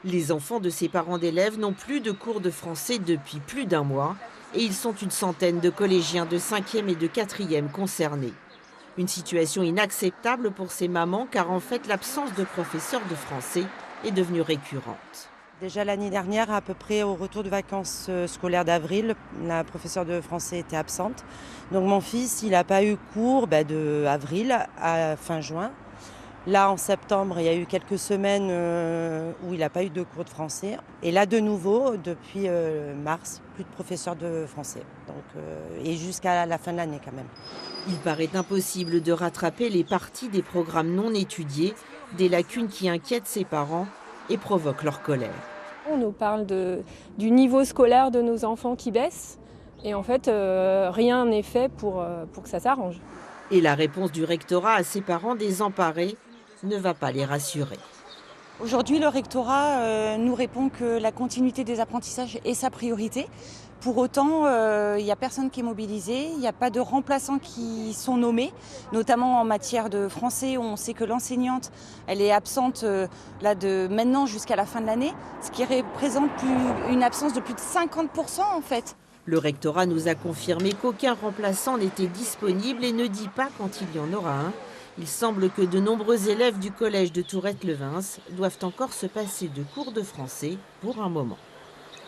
Les enfants de ces parents d'élèves n'ont plus de cours de français depuis plus d'un mois et ils sont une centaine de collégiens de 5e et de 4e concernés. Une situation inacceptable pour ces mamans car en fait l'absence de professeurs de français est devenue récurrente. Déjà l'année dernière, à peu près au retour de vacances scolaires d'avril, la professeure de français était absente. Donc mon fils, il n'a pas eu cours de avril à fin juin. Là, en septembre, il y a eu quelques semaines où il n'a pas eu de cours de français. Et là, de nouveau, depuis mars, plus de professeur de français. Et jusqu'à la fin de l'année quand même. Il paraît impossible de rattraper les parties des programmes non étudiés, des lacunes qui inquiètent ses parents et provoquent leur colère. On nous parle du niveau scolaire de nos enfants qui baisse et en fait rien n'est fait pour que ça s'arrange. Et la réponse du rectorat à ses parents désemparés ne va pas les rassurer. Aujourd'hui, le rectorat nous répond que la continuité des apprentissages est sa priorité. Pour autant, il n'y a personne qui est mobilisé, il n'y a pas de remplaçants qui sont nommés, notamment en matière de français où on sait que l'enseignante elle est absente de maintenant jusqu'à la fin de l'année, ce qui représente une absence de plus de 50% en fait. Le rectorat nous a confirmé qu'aucun remplaçant n'était disponible et ne dit pas quand il y en aura un. Il semble que de nombreux élèves du collège de Tourette-Levens doivent encore se passer de cours de français pour un moment.